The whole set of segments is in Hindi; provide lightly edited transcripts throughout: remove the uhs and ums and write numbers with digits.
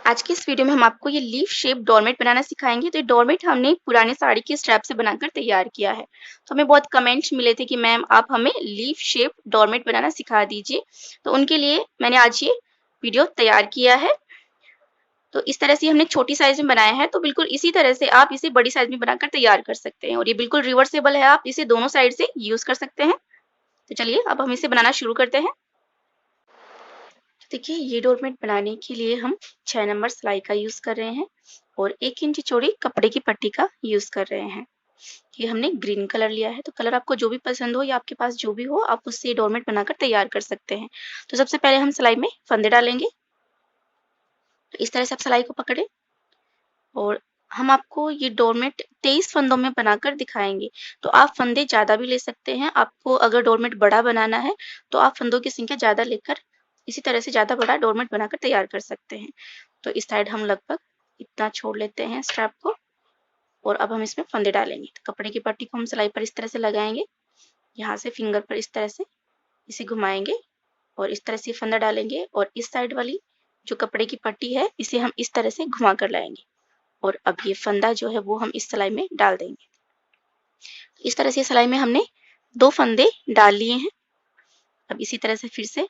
आज की इस वीडियो में हम आपको ये लीफ शेप डोरमेट बनाना सिखाएंगे। तो ये डोरमेट हमने पुराने साड़ी के स्ट्रैप से बनाकर तैयार किया है। तो हमें बहुत कमेंट्स मिले थे कि मैम आप हमें लीफ शेप डोरमेट बनाना सिखा दीजिए। तो उनके लिए मैंने आज ये वीडियो तैयार किया है। तो इस तरह से हमने छोटी साइज में बनाया है, तो बिल्कुल इसी तरह से आप इसे बड़ी साइज में बनाकर तैयार कर सकते हैं और ये बिल्कुल रिवर्सेबल है, आप इसे दोनों साइड से यूज कर सकते हैं। तो चलिए अब हम इसे बनाना शुरू करते हैं। देखिए ये डोरमेट बनाने के लिए हम 6 नंबर सिलाई का यूज कर रहे हैं और 1 इंच चौड़ी कपड़े की पट्टी का यूज कर रहे हैं। ये हमने ग्रीन कलर लिया है, तो कलर आपको जो भी पसंद हो या आपके पास जो भी हो आप उससे डोरमेट बनाकर तैयार कर सकते हैं। तो सबसे पहले हम सिलाई में फंदे डालेंगे। तो इस तरह से आप सिलाई को पकड़े और हम आपको ये डोरमेट 23 फंदों में बनाकर दिखाएंगे। तो आप फंदे ज़्यादा भी ले सकते हैं। आपको अगर डोरमेट बड़ा बनाना है तो आप फंदों की संख्या ज़्यादा लेकर इसी तरह से ज़्यादा बड़ा डोरमेट बनाकर तैयार कर सकते हैं। तो इस साइड हम लगभग इतना छोड़ लेते हैं स्ट्रैप को और अब हम इसमें फंदे डालेंगे। तो कपड़े की पट्टी को हम सिलाई पर इस तरह से लगाएंगे, यहाँ से फिंगर पर इस तरह से इसे घुमाएंगे और इस तरह से फंदा डालेंगे और इस साइड वाली जो कपड़े की पट्टी है इसे हम इस तरह से घुमा कर लाएंगे और अब ये फंदा जो है वो हम इस सिलाई में डाल देंगे। इस तरह से सिलाई में हमने 2 फंदे डाल लिए हैं। अब इसी तरह से फिर से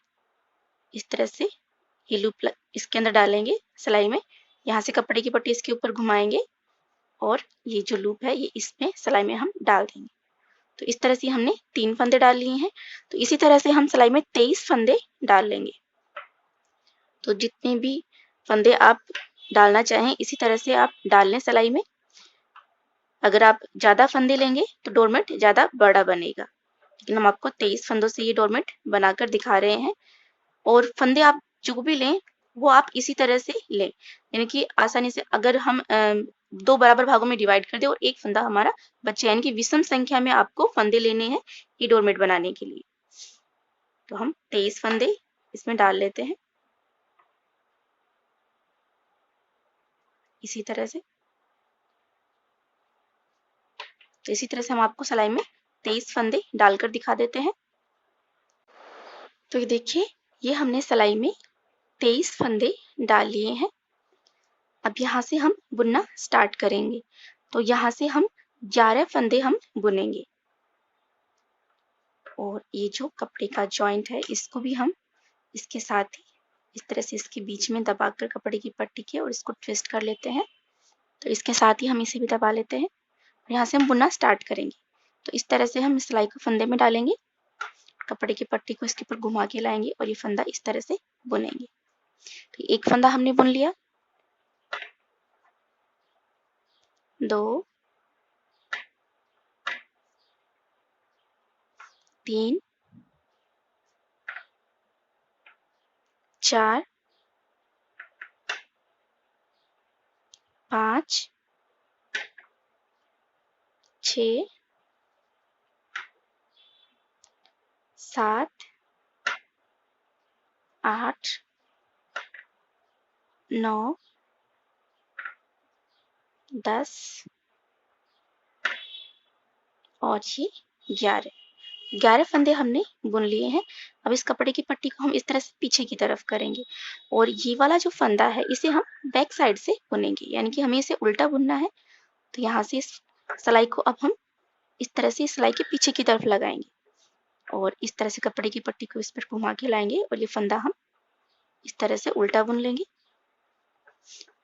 इस तरह से ये लूप इसके अंदर डालेंगे सिलाई में, यहाँ से कपड़े की पट्टी इसके ऊपर घुमाएंगे और ये जो लूप है ये इसमें सिलाई में हम डाल देंगे। तो इस तरह से हमने 3 फंदे डाल लिए हैं। तो इसी तरह से हम सिलाई में 23 फंदे डाल लेंगे। तो जितने भी फंदे आप डालना चाहें इसी तरह से आप डाल लें सिलाई में। अगर आप ज़्यादा फंदे लेंगे तो डोरमेट ज़्यादा बड़ा बनेगा, लेकिन हम आपको 23 फंदों से ये डोरमेट बनाकर दिखा रहे हैं। और फंदे आप जो भी लें वो आप इसी तरह से लें, यानी कि आसानी से अगर हम 2 बराबर भागों में डिवाइड कर दें और एक फंदा हमारा बचे, यानी कि विषम संख्या में आपको फंदे लेने हैं ये डोरमेट बनाने के लिए। तो हम 23 फंदे इसमें डाल लेते हैं इसी तरह से। तो इसी तरह से हम आपको सिलाई में 23 फंदे डालकर दिखा देते हैं। तो ये देखिए ये हमने सिलाई में 23 फंदे डाल लिए हैं। अब यहाँ से हम बुनना स्टार्ट करेंगे। तो यहाँ से हम 11 फंदे हम बुनेंगे और ये जो कपड़े का जॉइंट है इसको भी हम इसके साथ ही इस तरह से इसके बीच में दबाकर कपड़े की पट्टी के और इसको ट्विस्ट कर लेते हैं। तो इसके साथ ही हम इसे भी दबा लेते हैं और यहाँ से हम बुनना स्टार्ट करेंगे। तो इस तरह से हम सिलाई को फंदे में डालेंगे, कपड़े की पट्टी को इसके ऊपर घुमा के लाएंगे और ये फंदा इस तरह से बुनेंगे। तो एक फंदा हमने बुन लिया, 2, 3, 4, 5, 6, 7, 8, 9, 10 और ये 11 फंदे हमने बुन लिए हैं। अब इस कपड़े की पट्टी को हम इस तरह से पीछे की तरफ करेंगे और ये वाला जो फंदा है इसे हम बैक साइड से बुनेंगे, यानी कि हमें इसे उल्टा बुनना है। तो यहाँ से इस सिलाई को अब हम इस तरह से सिलाई के पीछे की तरफ लगाएंगे और इस तरह से कपड़े की पट्टी को इस पर घुमा के लाएंगे और ये फंदा हम इस तरह से उल्टा बुन लेंगे।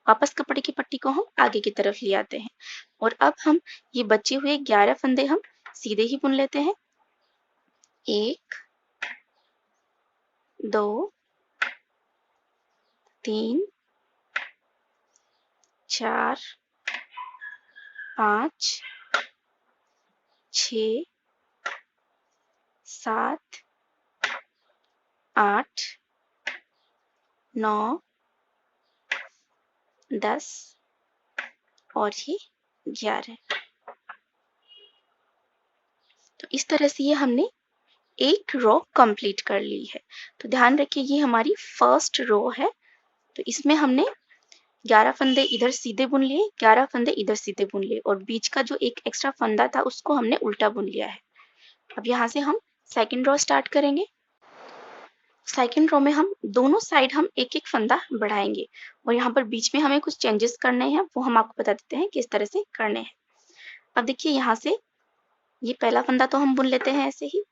वापस कपड़े की पट्टी को हम आगे की तरफ ले आते हैं और अब हम ये बचे हुए 11 फंदे हम सीधे ही बुन लेते हैं। 1, 2, 3, 4, 5, 6, 7, 8, 9, 10 और ये 11। तो इस तरह से ये हमने एक रो कंप्लीट कर ली है। तो ध्यान रखिए ये हमारी फर्स्ट रो है। तो इसमें हमने 11 फंदे इधर सीधे बुन लिए, 11 फंदे इधर सीधे बुन लिए और बीच का जो एक एक्स्ट्रा फंदा था उसको हमने उल्टा बुन लिया है। अब यहाँ से हम सेकंड रो स्टार्ट करेंगे। सेकंड रो में हम दोनों साइड हम एक एक फंदा बढ़ाएंगे और यहाँ पर बीच में हमें कुछ चेंजेस करने हैं, वो हम आपको बता देते हैं किस तरह से करने हैं। अब देखिए यहाँ से ये पहला फंदा तो हम बुन लेते हैं ऐसे ही,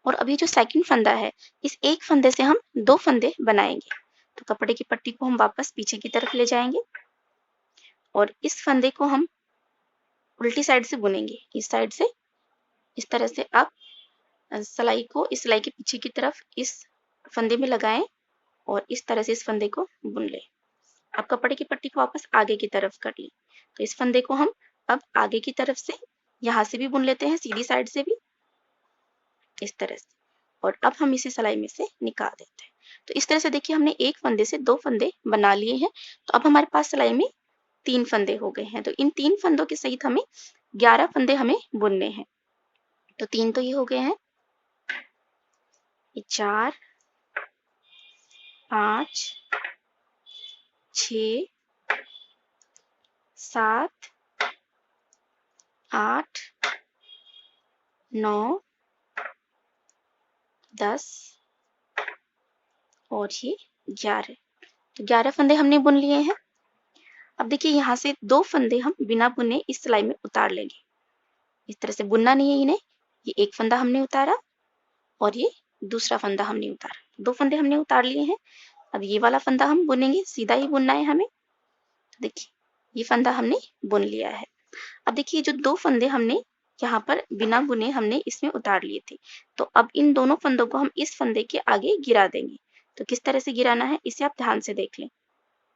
और अभी जो सेकंड फंदा है इस एक फंदे से हम दो फंदे बनाएंगे। तो कपड़े की पट्टी को हम वापस पीछे की तरफ ले जाएंगे और इस फंदे को हम उल्टी साइड से बुनेंगे, इस साइड से। इस तरह से आप सिलाई को इस सिलाई के पीछे की तरफ इस फंदे में लगाएं और इस तरह से इस फंदे को बुन लें। अब कपड़े की पट्टी को वापस आगे की तरफ कर लें। तो इस फंदे को हम अब आगे की तरफ से यहाँ से भी बुन लेते हैं, सीधी साइड से भी, इस तरह से। और अब हम इसे सिलाई में से निकाल देते हैं। तो इस तरह से देखिए हमने एक फंदे से दो फंदे बना लिए हैं। तो अब हमारे पास सिलाई में 3 फंदे हो गए हैं। तो इन 3 फंदों के सहित हमें 11 फंदे हमें बुनने हैं। तो 3 तो ये हो गए हैं, ये 4, 5, 6, 7, 8, 9, 10 और ये 11। तो 11 फंदे हमने बुन लिए हैं। अब देखिए यहाँ से 2 फंदे हम बिना बुने इस सिलाई में उतार लेंगे। इस तरह से बुनना नहीं है इन्हें। ये एक फंदा हमने उतारा और ये दूसरा फंदा हमने उतारा, 2 फंदे हमने उतार लिए हैं। अब ये वाला फंदा हम बुनेंगे, सीधा ही बुनना है हमें। देखिए ये फंदा हमने बुन लिया है। अब देखिए जो 2 फंदे हमने यहाँ पर बिना बुने हमने इसमें उतार लिए थे, तो अब इन दोनों फंदों को हम इस फंदे के आगे गिरा देंगे। तो किस तरह से गिराना है इसे आप ध्यान से देख लें।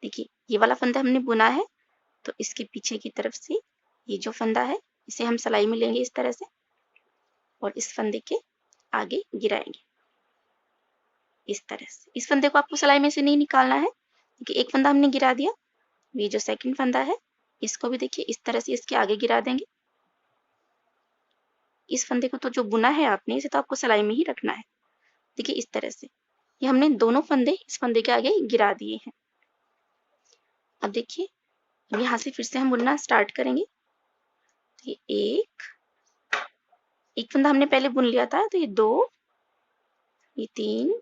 देखिए ये वाला फंदा हमने बुना है, तो इसके पीछे की तरफ से ये जो फंदा है इसे हम सिलाई में लेंगे इस तरह से और इस फंदे के आगे गिराएंगे इस तरह से। इस फंदे को आपको सिलाई में से नहीं निकालना है, क्योंकि एक फंदा हमने गिरा दिया। ये जो सेकंड फंदा है इसको भी देखिए इस तरह से इसके आगे गिरा देंगे। इस फंदे को तो जो बुना है आपने इसे तो आपको सिलाई में ही रखना है। देखिए इस तरह से ये हमने दोनों फंदे इस फंदे के आगे गिरा दिए हैं। अब देखिए अब यहाँ से फिर से हम बुनना स्टार्ट करेंगे। तो ये एक फंदा हमने पहले बुन लिया था, तो ये 2, ये 3,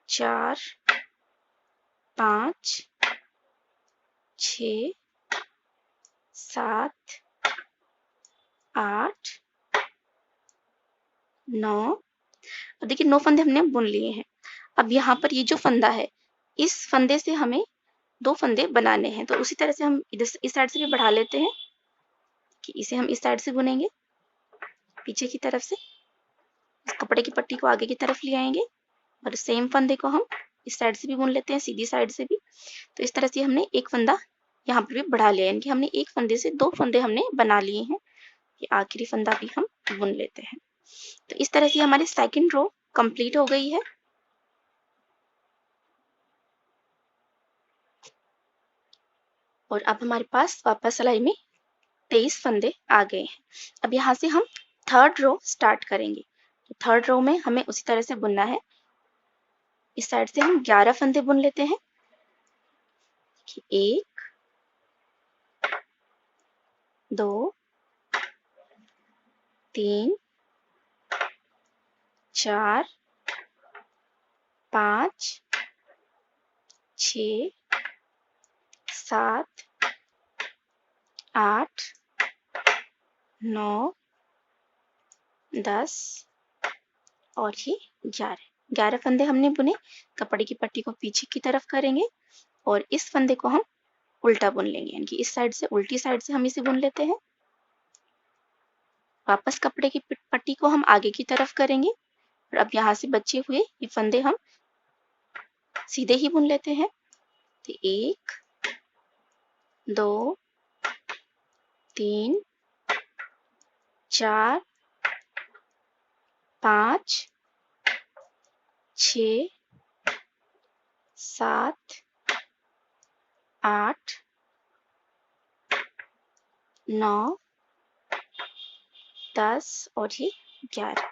4, 5, 6, 7, 8, 9। अब देखिए 9 फंदे हमने बुन लिए हैं। अब यहाँ पर ये जो फंदा है इस फंदे से हमें 2 फंदे बनाने हैं, तो उसी तरह से हम इधर से इस साइड से भी बढ़ा लेते हैं कि इसे हम इस साइड से बुनेंगे पीछे की तरफ से। इस कपड़े की पट्टी को आगे की तरफ ले आएंगे और सेम फंदे को हम इस साइड से भी बुन लेते हैं, सीधी साइड से भी। तो इस तरह से हमने एक फंदा यहाँ पर भी बढ़ा लिया, यानी कि हमने एक फंदे से 2 फंदे हमने बना लिए हैं। ये आखिरी फंदा भी हम बुन लेते हैं। तो इस तरह से हमारी सेकंड रो कंप्लीट हो गई है। और अब हमारे पास वापस सिलाई में 23 फंदे आ गए हैं। अब यहाँ से हम थर्ड रो स्टार्ट करेंगे। तो थर्ड रो में हमें उसी तरह से बुनना है। इस साइड से हम 11 फंदे बुन लेते हैं। 1, 2, 3, 4, 5, 6, 7, 8, 9, 10 और ये 11 फंदे हमने बुने। कपड़े की पट्टी को पीछे की तरफ करेंगे और इस फंदे को हम उल्टा बुन लेंगे, यानी कि इस साइड से उल्टी साइड से हम इसे बुन लेते हैं। वापस कपड़े की पट्टी को हम आगे की तरफ करेंगे और अब यहाँ से बचे हुए ये फंदे हम सीधे ही बुन लेते हैं। तो 1, 2, 3, 4, 5, 6, 7, 8, 9, 10 और ये 11।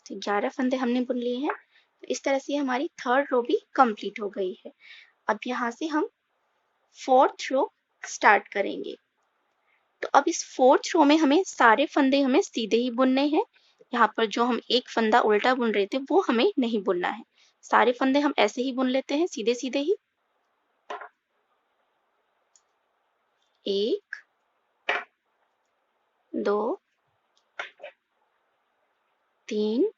तो 11 फंदे हमने बुन लिए हैं। तो इस तरह से हमारी थर्ड रो भी कंप्लीट हो गई है। अब यहाँ से हम फोर्थ रो स्टार्ट करेंगे। तो अब इस फोर्थ रो में हमें सारे फंदे हमें सीधे ही बुनने हैं, यहाँ पर जो हम एक फंदा उल्टा बुन रहे थे वो हमें नहीं बुनना है। सारे फंदे हम ऐसे ही बुन लेते हैं, सीधे सीधे ही। 1 2 3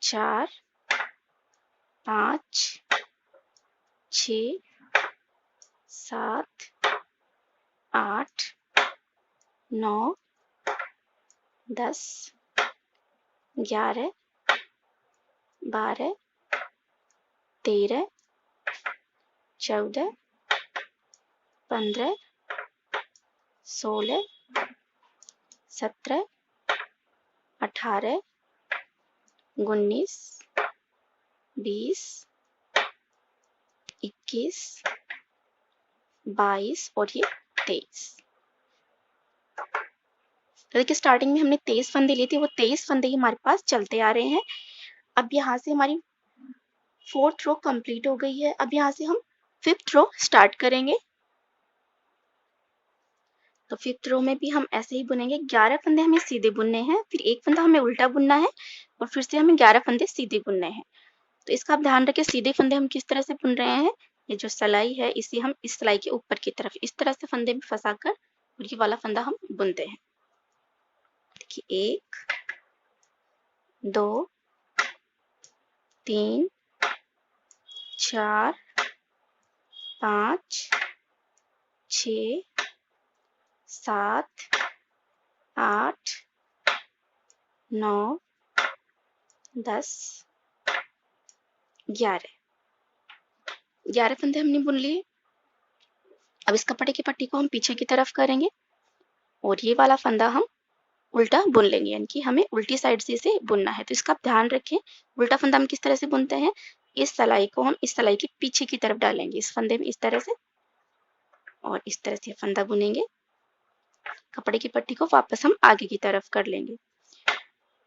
4 5 6 7 8 9 10 11 12 13 14 15 16 17 18 19 20 21 22 और ये 23। तो देखिए स्टार्टिंग में हमने 23 फंदे लिए थे, वो 23 फंदे ही हमारे पास चलते आ रहे हैं। अब यहाँ से हमारी 4th रो कंप्लीट हो गई है। अब यहाँ से हम 5th रो स्टार्ट करेंगे। तो 5th रो में भी हम ऐसे ही बुनेंगे। 11 फंदे हमें सीधे बुनने हैं, फिर एक फंदा हमें उल्टा बुनना है और फिर से हमें 11 फंदे सीधे बुनने हैं। तो इसका आप ध्यान रखें, सीधे फंदे हम किस तरह से बुन रहे हैं। ये जो सिलाई है इसे हम इस सिलाई के ऊपर की तरफ इस तरह से फंदे में फंसाकर और ये वाला फंदा हम बुनते हैं। देखिए 1 2 3 4 5 6 7 8 9 10 11 फंदे हमने बुन लिए। अब इस कपड़े की पट्टी को हम पीछे की तरफ करेंगे और ये वाला फंदा हम उल्टा बुन लेंगे, यानी कि हमें उल्टी साइड से इसे बुनना है। तो इसका आप ध्यान रखें, उल्टा फंदा हम किस तरह से बुनते हैं। इस सिलाई को हम इस सिलाई के पीछे की तरफ डालेंगे, इस फंदे में इस तरह से, और इस तरह से फंदा बुनेंगे। कपड़े की पट्टी को वापस हम आगे की तरफ कर लेंगे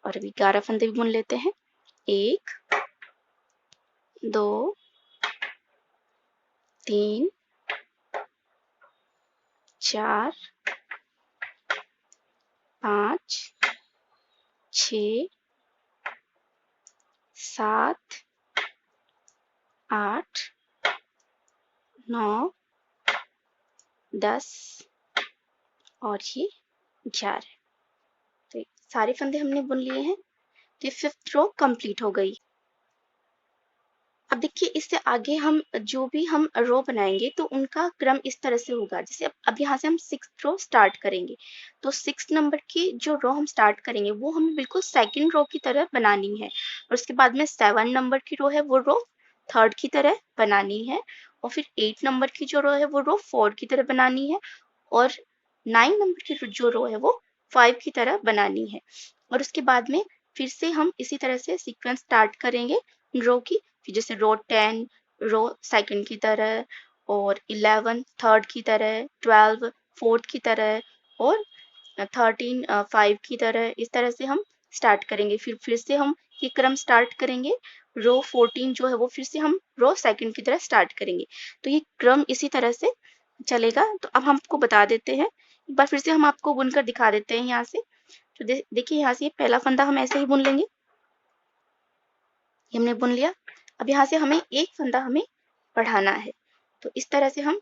और अभी 11 फंदे भी बुन लेते हैं। 1 2 3 4 5 6 7 8 9 10 और ये 11। तो सारे फंदे हमने बुन लिए हैं। तो 5th रो कंप्लीट हो गई। अब देखिए इससे आगे हम जो भी हम रो बनाएंगे तो उनका क्रम इस तरह से होगा। जैसे अब यहाँ से हम 6th रो स्टार्ट करेंगे, तो 6 नंबर की जो रो हम स्टार्ट करेंगे वो हमें बिल्कुल 2nd रो की तरह बनानी है, और उसके बाद में 7 नंबर की रो है वो रो 3rd की तरह बनानी है, और फिर 8 नंबर की जो रो है वो रो 4 की तरह बनानी है, और 9 नंबर की जो रो है वो 5 की तरह बनानी है। और उसके बाद में फिर से हम इसी तरह से सीक्वेंस स्टार्ट करेंगे रो की। फिर जैसे रो 10 रो 2nd की तरह, और 11 3rd की तरह, 12 4th की तरह, और 13 5 की तरह। इस तरह से हम स्टार्ट करेंगे। फिर से हम ये क्रम स्टार्ट करेंगे। रो 14 जो है वो फिर से हम रो 2nd की तरह स्टार्ट करेंगे। तो ये क्रम इसी तरह से चलेगा। तो अब हम आपको बता देते हैं, एक बार फिर से हम आपको बुनकर दिखा देते हैं यहाँ से। तो देखिए यहाँ से ये पहला फंदा हम ऐसे ही बुन लेंगे, ये हमने बुन लिया। अब यहाँ से हमें एक फंदा हमें बढ़ाना है, तो इस तरह से हम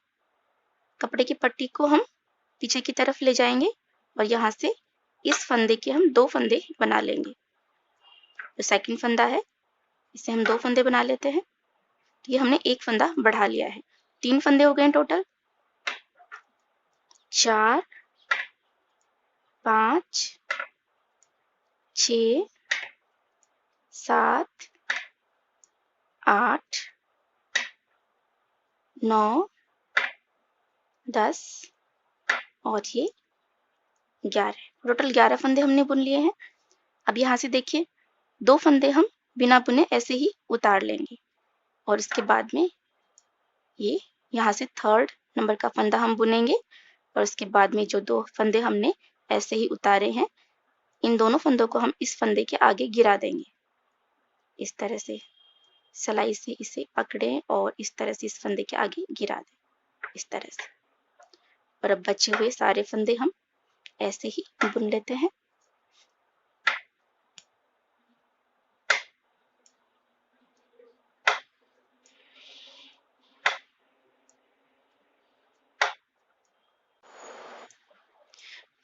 कपड़े की पट्टी को हम पीछे की तरफ ले जाएंगे और यहाँ से इस फंदे के हम 2 फंदे बना लेंगे। जो 2nd फंदा है इसे हम 2 फंदे बना लेते हैं। तो ये हमने एक फंदा बढ़ा लिया है। 3 फंदे हो गए टोटल। 4 5 6 7 8 9 10 और ये 11। टोटल 11 फंदे हमने बुन लिए हैं। अब यहाँ से देखिए 2 फंदे हम बिना बुने ऐसे ही उतार लेंगे, और इसके बाद में ये यहाँ से 3rd नंबर का फंदा हम बुनेंगे, और उसके बाद में जो 2 फंदे हमने ऐसे ही उतारे हैं इन दोनों फंदों को हम इस फंदे के आगे गिरा देंगे। इस तरह से सिलाई से इसे पकड़ें और इस तरह से इस फंदे के आगे गिरा दें, इस तरह से। और अब बचे हुए सारे फंदे हम ऐसे ही बुन लेते हैं।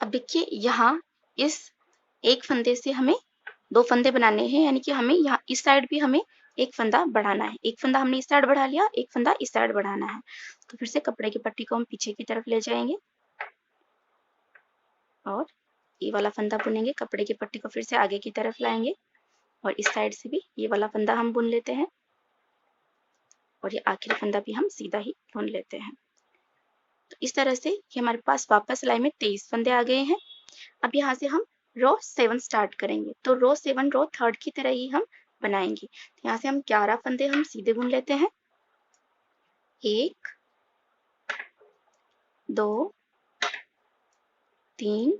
अब देखिए यहाँ इस एक फंदे से हमें 2 फंदे बनाने हैं, यानी कि हमें यहाँ इस साइड भी हमें एक फंदा बढ़ाना है। एक फंदा हमने इस साइड बढ़ा लिया, एक फंदा इस साइड बढ़ाना है। तो फिर से कपड़े की पट्टी को हम पीछे की तरफ ले जाएंगे और ये वाला फंदा बुनेंगे। कपड़े की पट्टी को फिर से आगे की तरफ लाएंगे और इस साइड से भी ये वाला फंदा हम बुन लेते हैं और ये आखिरी फंदा भी हम सीधा ही बुन लेते हैं। तो इस तरह से ये हमारे पास वापस सिलाई में 23 फंदे आ गए हैं। अब यहाँ से हम रो 7 स्टार्ट करेंगे। तो रो 7 रो 3 की तरह ही हम बनाएंगे। तो यहाँ से हम 11 फंदे हम सीधे बुन लेते हैं। 1 2 3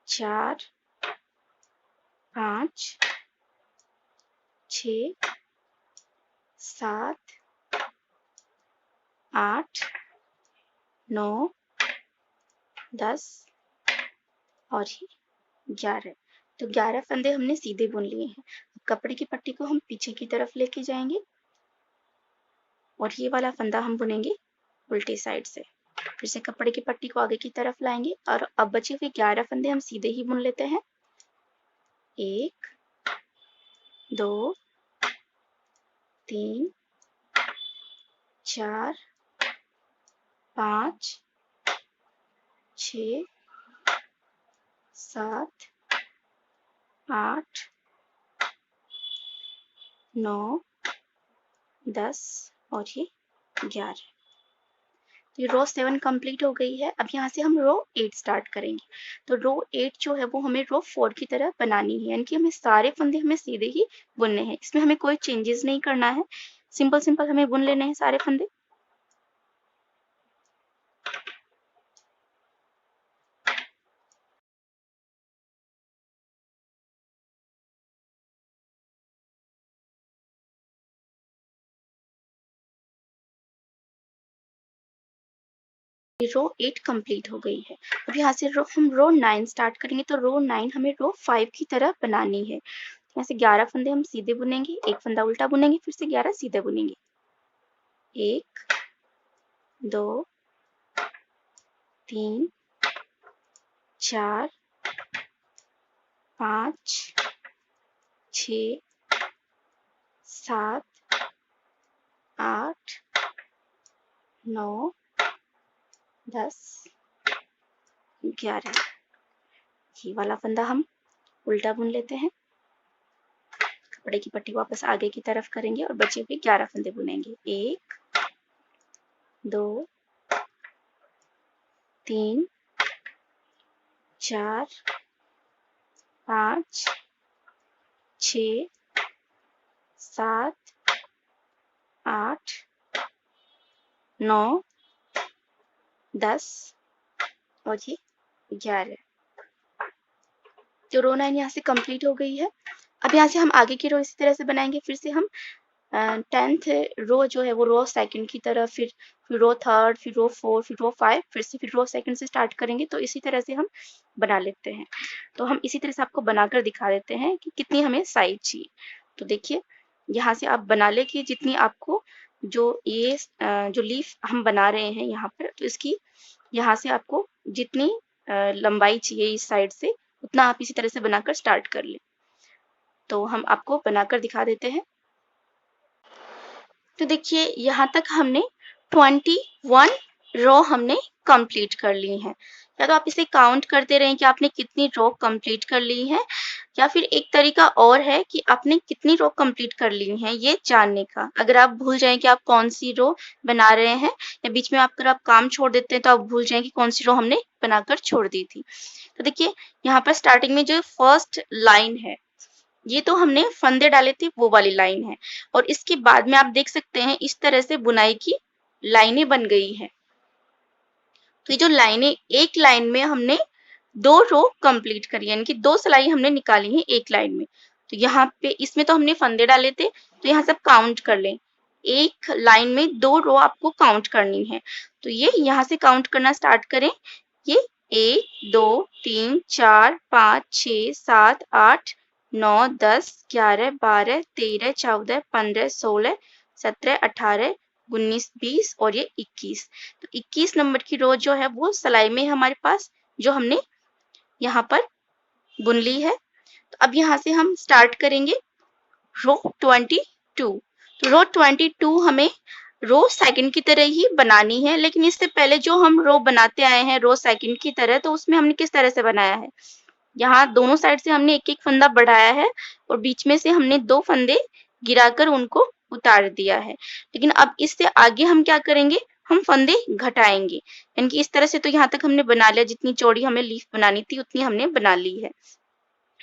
4 5 6 7 8 9 10 और ही 11। तो 11 फंदे हमने सीधे बुन लिए हैं। कपड़े की पट्टी को हम पीछे की तरफ लेके जाएंगे और ये वाला फंदा हम बुनेंगे उल्टी साइड से। फिर से कपड़े की पट्टी को आगे की तरफ लाएंगे और अब बचे हुए 11 फंदे हम सीधे ही बुन लेते हैं। 1 2 3 4 5 6 7 8 9 10 और ये 11। तो ये रो 7 कंप्लीट हो गई है। अब यहाँ से हम रो 8 स्टार्ट करेंगे। तो रो 8 जो है वो हमें रो 4 की तरह बनानी है, यानी कि हमें सारे फंदे हमें सीधे ही बुनने हैं। इसमें हमें कोई चेंजेस नहीं करना है, सिंपल सिंपल हमें बुन लेने हैं सारे फंदे। रो 8 कंप्लीट हो गई है। अब यहाँ से हम रो 9 स्टार्ट करेंगे। तो रो 9 हमें रो 5 की तरह बनानी है। यहाँ से 11 फंदे हम सीधे बुनेंगे, एक फंदा उल्टा बुनेंगे, फिर से 11 सीधे बुनेंगे। 1 2 3 4 5 6 7 8 9 10 11। ये वाला फंदा हम उल्टा बुन लेते हैं। कपड़े की पट्टी वापस आगे की तरफ करेंगे और बचे हुए 11 फंदे बुनेंगे। 1 2 3 4 5 6 7 8 9 10 और ये 11। तो रो 9 यहाँ से कंप्लीट हो गई है। अब यहाँ से हम आगे की रो इसी तरह से बनाएंगे। फिर से हम 10th रो जो है वो रो 2nd की तरफ, फिर रो 3rd, फिर रो 4, फिर रो 5, फिर रो 2nd से स्टार्ट करेंगे। तो इसी तरह से हम बना लेते हैं। तो हम इसी तरह से आपको बनाकर दिखा देते हैं कि कितनी हमें साइज चाहिए। तो देखिए यहाँ से आप बना ले कि जितनी आपको जो ये जो लीफ हम बना रहे हैं यहाँ पर, तो इसकी यहाँ से आपको जितनी लंबाई चाहिए इस साइड से, उतना आप इसी तरह से बनाकर स्टार्ट कर लें। तो हम आपको बनाकर दिखा देते हैं। तो देखिए यहाँ तक हमने 21 रो हमने कंप्लीट कर ली हैं। या तो आप इसे काउंट करते रहें कि आपने कितनी रो कंप्लीट कर ली हैं, या फिर एक तरीका और है कि आपने कितनी रो कंप्लीट कर ली हैं ये जानने का। अगर आप भूल जाएं कि आप कौन सी रो बना रहे हैं, या बीच में अगर आप काम छोड़ देते हैं तो आप भूल जाएं कि कौन सी रो हमने बनाकर छोड़ दी थी। तो देखिए यहाँ पर स्टार्टिंग में जो फर्स्ट लाइन है, ये तो हमने फंदे डाले थे वो वाली लाइन है, और इसके बाद में आप देख सकते हैं इस तरह से बुनाई की लाइनें बन गई हैं। तो ये जो लाइनें, एक लाइन में हमने 2 रो कंप्लीट करी, यानी कि 2 सिलाई हमने निकाली है एक लाइन में। तो यहाँ पे इसमें तो हमने फंदे डाले थे, तो यहाँ सब काउंट कर लें। एक लाइन में 2 रो आपको काउंट करनी है। तो ये यहाँ से काउंट करना स्टार्ट करें। ये 1 2 3 4 5 6 7 8 9 10 11 12 13 14 15 16 17 18 19 20 और ये 21। तो 21 नंबर की रो जो है वो सिलाई में हमारे पास जो हमने यहाँ पर बुन ली है। तो अब यहाँ से हम स्टार्ट करेंगे रो 22। तो रो 22 हमें रो सेकंड की तरह ही बनानी है, लेकिन इससे पहले जो हम रो बनाते आए हैं रो सेकंड की तरह, तो उसमें हमने किस तरह से बनाया है, यहाँ दोनों साइड से हमने एक एक फंदा बढ़ाया है और बीच में से हमने 2 फंदे गिराकर उनको उतार दिया है। लेकिन अब इससे आगे हम क्या करेंगे, हम फंदे घटाएंगे, यानी कि इस तरह से तो यहाँ तक हमने बना लिया, जितनी चौड़ी हमें लीफ बनानी थी उतनी हमने बना ली है।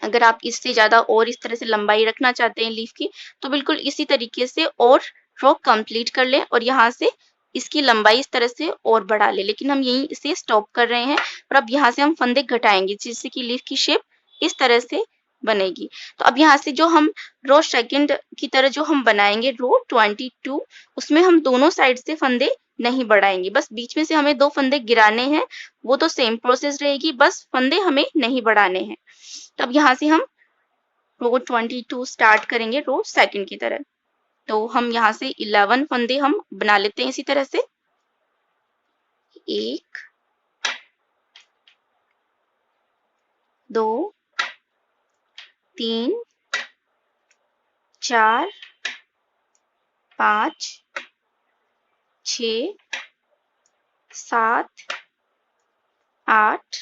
अगर आप इससे ज्यादा और इस तरह से लंबाई रखना चाहते हैं लीफ की, तो बिल्कुल इसी तरीके से और रो कंप्लीट कर लें और यहाँ से इसकी लंबाई इस तरह से और बढ़ा ले, लेकिन हम यहीं इसे स्टॉप कर रहे हैं और अब यहाँ से हम फंदे घटाएंगे जिससे कि लीफ की शेप इस तरह से बनेगी। तो अब यहाँ से जो हम रो सेकंड की तरह जो हम बनाएंगे रो 22, उसमें हम दोनों साइड से फंदे नहीं बढ़ाएंगे, बस बीच में से हमें 2 फंदे गिराने हैं, वो तो सेम प्रोसेस रहेगी, बस फंदे हमें नहीं बढ़ाने हैं। तब यहाँ से हम रो 22 स्टार्ट करेंगे रो सेकंड की तरह। तो हम यहाँ से 11 फंदे हम बना लेते हैं इसी तरह से, 1 2 3 4 5 6 7 8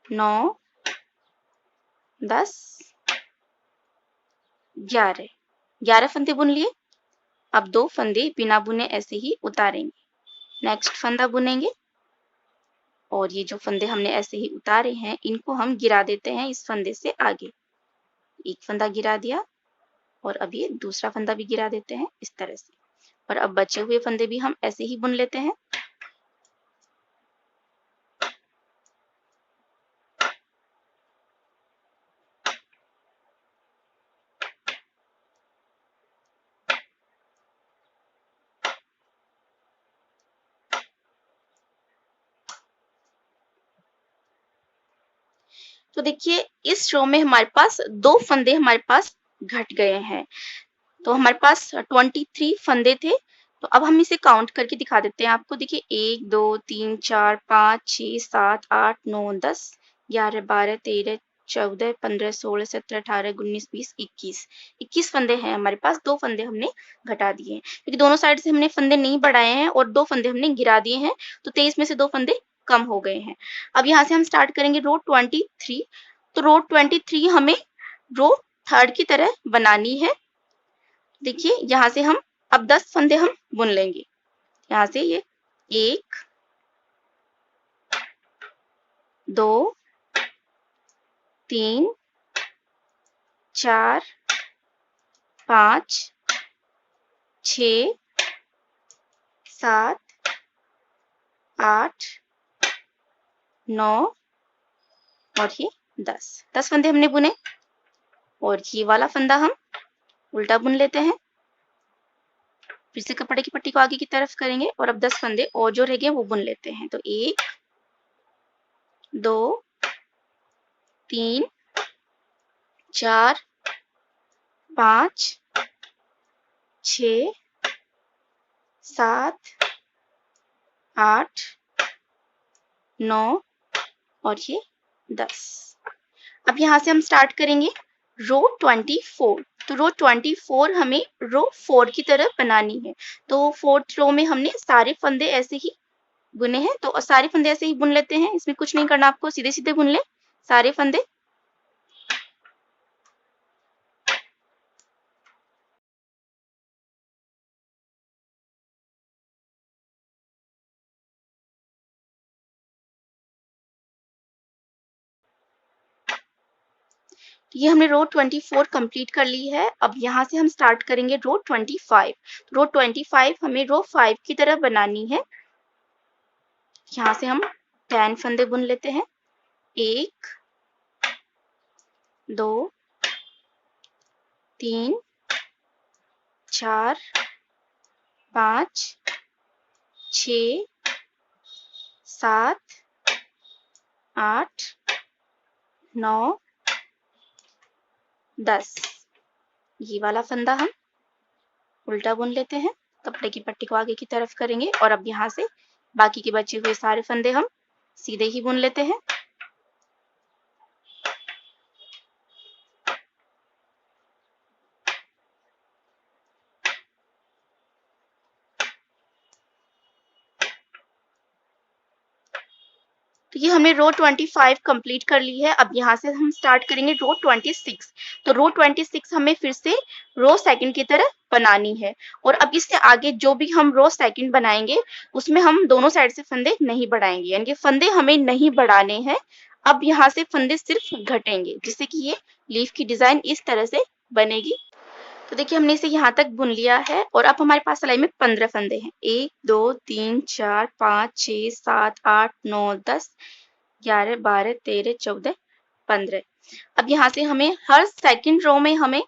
9 10 11 फंदे बुन लिए। अब 2 फंदे बिना बुने ऐसे ही उतारेंगे, नेक्स्ट फंदा बुनेंगे और ये जो फंदे हमने ऐसे ही उतारे हैं इनको हम गिरा देते हैं इस फंदे से आगे। एक फंदा गिरा दिया और अब ये दूसरा फंदा भी गिरा देते हैं इस तरह से, और अब बचे हुए फंदे भी हम ऐसे ही बुन लेते हैं। तो देखिए इस रो में हमारे पास 2 फंदे हमारे पास घट गए हैं, तो हमारे पास 23 फंदे थे। तो अब हम इसे काउंट करके दिखा देते हैं आपको। देखिए 1 2 3 4 5 6 7 8 9 10 11 12 13 14 15 16 17 18 19 20 21 फंदे हैं हमारे पास। 2 फंदे हमने घटा दिए हैं क्योंकि दोनों साइड से हमने फंदे नहीं बढ़ाए हैं और 2 फंदे हमने गिरा दिए हैं, तो 23 में से 2 फंदे कम हो गए हैं। अब यहाँ से हम स्टार्ट करेंगे रो 23। तो रो 23 हमें रो थर्ड की तरह बनानी है। देखिए यहाँ से हम अब 10 फंदे हम बुन लेंगे। यहाँ से ये 1 2 3 4 5 6 7 8 9 और ये 10 फंदे हमने बुने और ये वाला फंदा हम उल्टा बुन लेते हैं। फिर से कपड़े की पट्टी को आगे की तरफ करेंगे और अब 10 फंदे और जो रह गए वो बुन लेते हैं। तो 1 2 3 4 5 6 7 8 9 और ये 10। अब यहाँ से हम स्टार्ट करेंगे रो 24। तो रो 24 हमें रो 4 की तरह बनानी है। तो 4th रो में हमने सारे फंदे ऐसे ही बुने हैं, तो सारे फंदे ऐसे ही बुन लेते हैं, इसमें कुछ नहीं करना आपको, सीधे सीधे बुन ले सारे फंदे। ये हमने रो 24 कंप्लीट कर ली है। अब यहाँ से हम स्टार्ट करेंगे रो 25। रो 25 हमें रो 5 की तरह बनानी है। यहाँ से हम 10 फंदे बुन लेते हैं। 1 2 3 4 5 6 7 8 9 10। ये वाला फंदा हम उल्टा बुन लेते हैं, कपड़े की पट्टी को आगे की तरफ करेंगे और अब यहाँ से बाकी के बचे हुए सारे फंदे हम सीधे ही बुन लेते हैं। तो ये हमने रो 25 कंप्लीट कर ली है। अब यहाँ से हम स्टार्ट करेंगे रो 26। तो रो 26 हमें फिर से रो सेकंड की तरह बनानी है। और अब इससे आगे जो भी हम रो सेकंड बनाएंगे उसमें हम दोनों साइड से फंदे नहीं बढ़ाएंगे, यानी कि फंदे हमें नहीं बढ़ाने हैं। अब यहाँ से फंदे सिर्फ घटेंगे, जिससे कि ये लीफ की डिजाइन इस तरह से बनेगी। तो देखिए हमने इसे यहाँ तक बुन लिया है और अब हमारे पास सिलाई में 15 फंदे हैं। 1 2 3 4 5 6 7 8 9 10 11 12 13 14 15। अब यहाँ से हमें हर सेकंड रो में हमें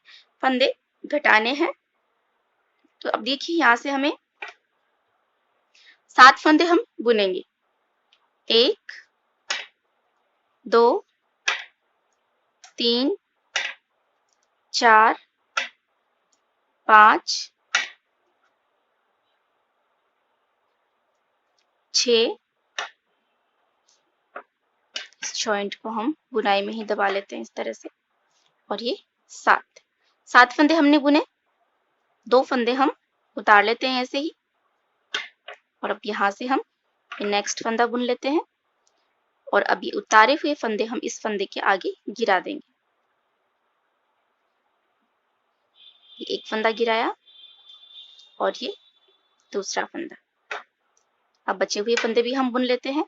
फंदे घटाने हैं। तो अब देखिए यहाँ से हमें 7 फंदे हम बुनेंगे। 1 2 3 4 5 6। इस जॉइंट को हम बुनाई में ही दबा लेते हैं इस तरह से। और ये 7 फंदे हमने बुने। 2 फंदे हम उतार लेते हैं ऐसे ही। और अब यहाँ से हम नेक्स्ट फंदा बुन लेते हैं। और अब ये उतारे हुए फंदे हम इस फंदे के आगे गिरा देंगे। ये एक फंदा गिराया और ये दूसरा फंदा। अब बचे हुए फंदे भी हम बुन लेते हैं।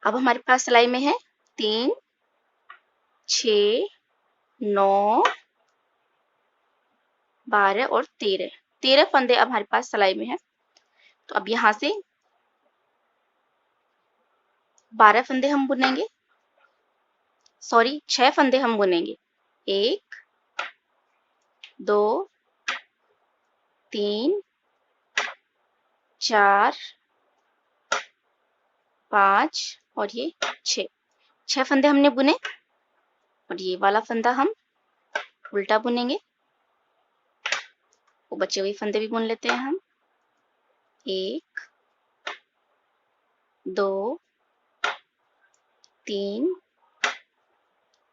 अब हमारे पास सिलाई में है 3 6 9 12 और 13 फंदे अब हमारे पास सिलाई में है। तो अब यहाँ से 12 फंदे हम बुनेंगे, सॉरी 6 फंदे हम बुनेंगे। 1 2 3 4 5 और ये 6 फंदे हमने बुने। और ये वाला फंदा हम उल्टा बुनेंगे। वो बचे हुए फंदे भी बुन लेते हैं हम। 1 2 3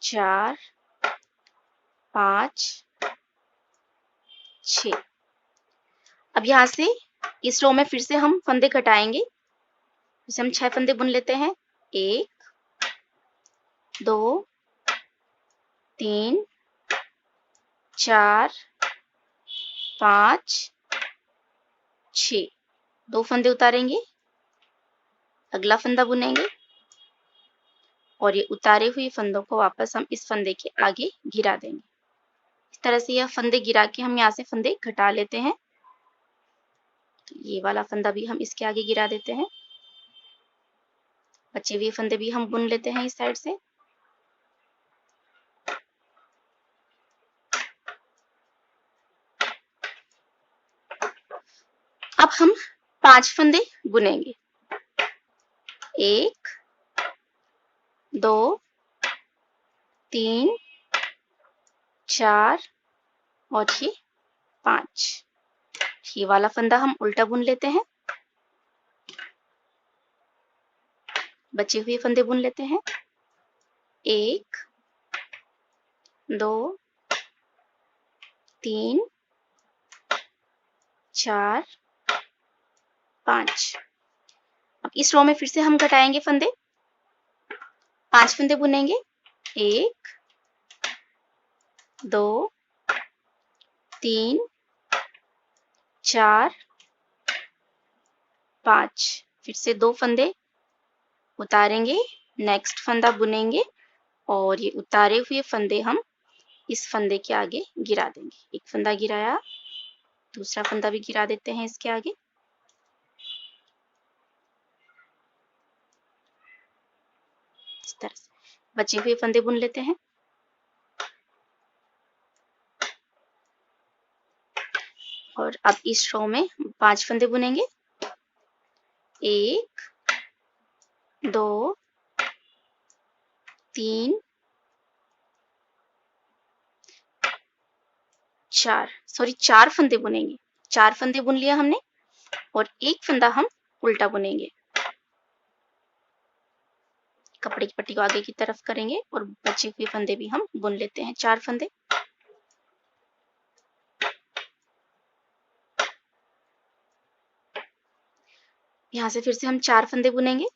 4 5 6। अब यहाँ से इस रो में फिर से हम फंदे घटाएंगे। जैसे हम 6 फंदे बुन लेते हैं। 1 2 3 4 5 6। 2 फंदे उतारेंगे, अगला फंदा बुनेंगे और ये उतारे हुए फंदों को वापस हम इस फंदे के आगे गिरा देंगे। इस तरह से यह फंदे गिरा के हम यहाँ से फंदे घटा लेते हैं। तो ये वाला फंदा भी हम इसके आगे गिरा देते हैं। बचे हुए फंदे भी हम बुन लेते हैं इस साइड से। अब हम 5 फंदे बुनेंगे। 1 2 3 4 और ये 5। ये वाला फंदा हम उल्टा बुन लेते हैं। बचे हुए फंदे बुन लेते हैं। 1 2 3 4 5। अब इस रो में फिर से हम घटाएंगे फंदे। 5 फंदे बुनेंगे। 1 2 3 4 5। फिर से 2 फंदे उतारेंगे, नेक्स्ट फंदा बुनेंगे और ये उतारे हुए फंदे हम इस फंदे के आगे गिरा देंगे। एक फंदा गिराया, दूसरा फंदा भी गिरा देते हैं इसके आगे। इस तरह से बचे हुए फंदे बुन लेते हैं। और अब इस रो में 5 फंदे बुनेंगे। 1 2 3 चार फंदे बुनेंगे। 4 फंदे बुन लिया हमने और एक फंदा हम उल्टा बुनेंगे। कपड़े की पट्टी को आगे की तरफ करेंगे और बचे हुए फंदे भी हम बुन लेते हैं, 4 फंदे। यहाँ से फिर से हम 4 फंदे बुनेंगे।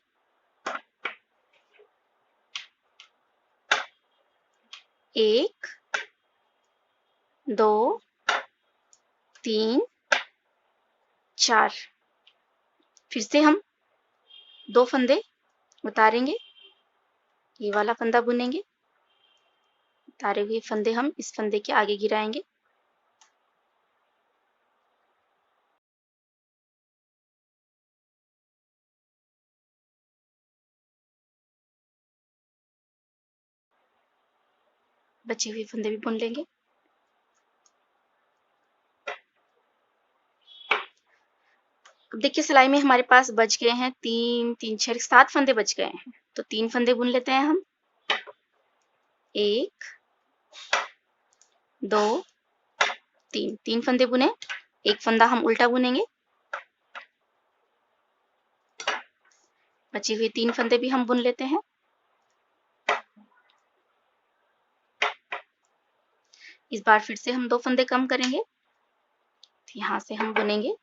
1 2 3 4। फिर से हम 2 फंदे उतारेंगे, ये वाला फंदा बुनेंगे। उतारे हुए फंदे हम इस फंदे के आगे गिराएंगे। बचे हुए फंदे भी बुन लेंगे। अब देखिए सिलाई में हमारे पास बच गए हैं 3 3 6 7 फंदे बच गए हैं, तो 3 फंदे बुन लेते हैं हम। 1 2 3, 3 फंदे बुने। एक फंदा हम उल्टा बुनेंगे। बचे हुए 3 फंदे भी हम बुन लेते हैं। इस बार फिर से हम 2 फंदे कम करेंगे, यहाँ से हम बुनेंगे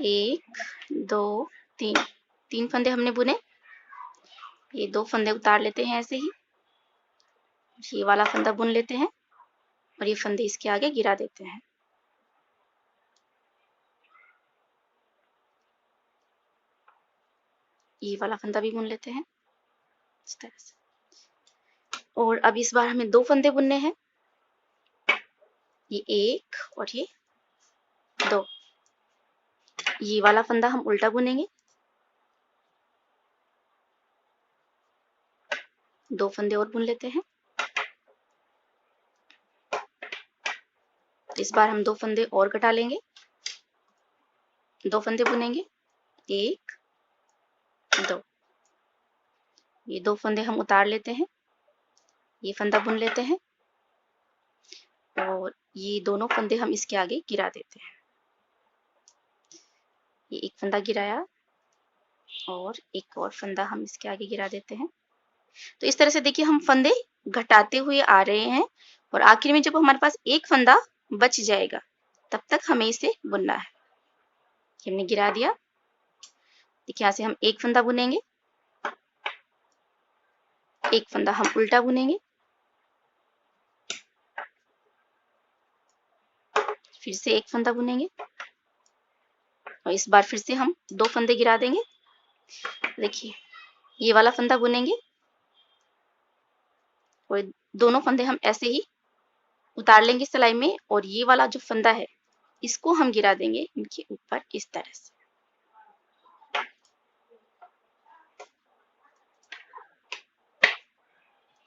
1 2 3। 3 फंदे हमने बुने, ये 2 फंदे उतार लेते हैं ऐसे ही। ये वाला फंदा बुन लेते हैं और ये फंदे इसके आगे गिरा देते हैं। ये वाला फंदा भी बुन लेते हैं इस तरह से। और अब इस बार हमें 2 फंदे बुनने हैं, ये 1 और ये 2। ये वाला फंदा हम उल्टा बुनेंगे। 2 फंदे और बुन लेते हैं। इस बार हम 2 फंदे और घटा लेंगे। 2 फंदे बुनेंगे, 1 2। ये 2 फंदे हम उतार लेते हैं, ये फंदा बुन लेते हैं और ये दोनों फंदे हम इसके आगे गिरा देते हैं। ये एक फंदा गिराया और एक और फंदा हम इसके आगे गिरा देते हैं। तो इस तरह से देखिए हम फंदे घटाते हुए आ रहे हैं और आखिर में जब हमारे पास एक फंदा बच जाएगा तब तक हमें इसे बुनना है। हमने गिरा दिया। देखिए यहाँ से हम एक फंदा बुनेंगे, एक फंदा हम उल्टा बुनेंगे, फिर से एक फंदा बुनेंगे और इस बार फिर से हम 2 फंदे गिरा देंगे। देखिए ये वाला फंदा बुनेंगे और दोनों फंदे हम ऐसे ही उतार लेंगे सिलाई में और ये वाला जो फंदा है इसको हम गिरा देंगे इनके ऊपर इस तरह से।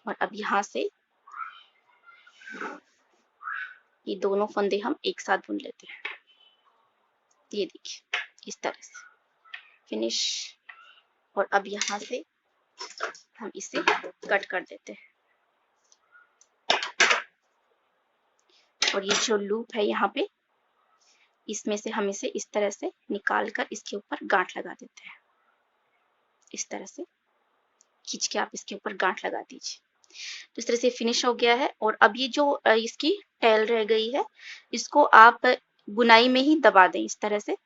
और अब यहाँ से ये दोनों फंदे हम एक साथ बुन लेते हैं। ये देखिए इस तरह से फिनिश। और अब यहाँ से हम इसे कट कर देते हैं और ये जो लूप है यहाँ पे इसमें से हम इसे इस तरह से निकाल कर इसके ऊपर गांठ लगा देते हैं। इस तरह से खींच के आप इसके ऊपर गांठ लगा दीजिए। तो इस तरह से फिनिश हो गया है। और अब ये जो इसकी टैल रह गई है इसको आप बुनाई में ही दबा दें इस तरह से।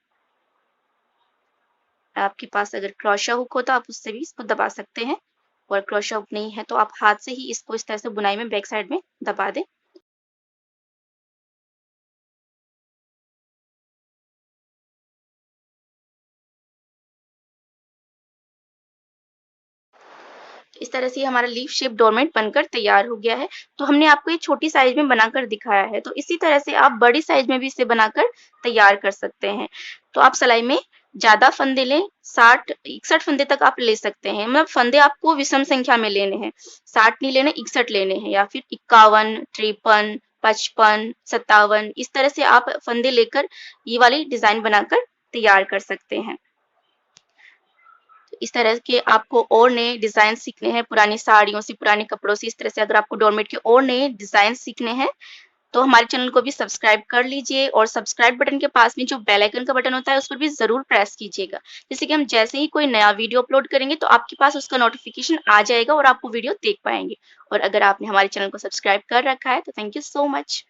आपके पास अगर क्रोशा हुक हो तो आप उससे भी इसको दबा सकते हैं और क्रोशा हुक नहीं है तो आप हाथ से ही इसको इस तरह से बुनाई में बैक साइड में दबा दें। इस तरह से हमारा लीफ शेप डोरमेट बनकर तैयार हो गया है। तो हमने आपको ये छोटी साइज में बनाकर दिखाया है, तो इसी तरह से आप बड़ी साइज में भी इसे बनाकर तैयार कर सकते हैं। तो आप सिलाई में ज्यादा फंदे लें, 60 61 फंदे तक आप ले सकते हैं। मतलब फंदे आपको विषम संख्या में लेने हैं, 60 नहीं लेने 61 लेने हैं या फिर 51 53 55 57 इस तरह से आप फंदे लेकर ये वाली डिजाइन बनाकर तैयार कर सकते हैं। इस तरह के आपको और नए डिज़ाइन सीखने हैं पुरानी साड़ियों से, पुराने कपड़ों से, इस तरह से अगर आपको डोरमेट के और नए डिज़ाइन सीखने हैं, तो हमारे चैनल को भी सब्सक्राइब कर लीजिए और सब्सक्राइब बटन के पास में जो बेल आइकन का बटन होता है उस पर भी ज़रूर प्रेस कीजिएगा। जैसे कि हम जैसे ही कोई नया वीडियो अपलोड करेंगे तो आपके पास उसका नोटिफिकेशन आ जाएगा और आप वो वीडियो देख पाएंगे। और अगर आपने हमारे चैनल को सब्सक्राइब कर रखा है तो thank you so much.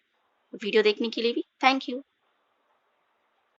Video देखने के लिए भी थैंक यू।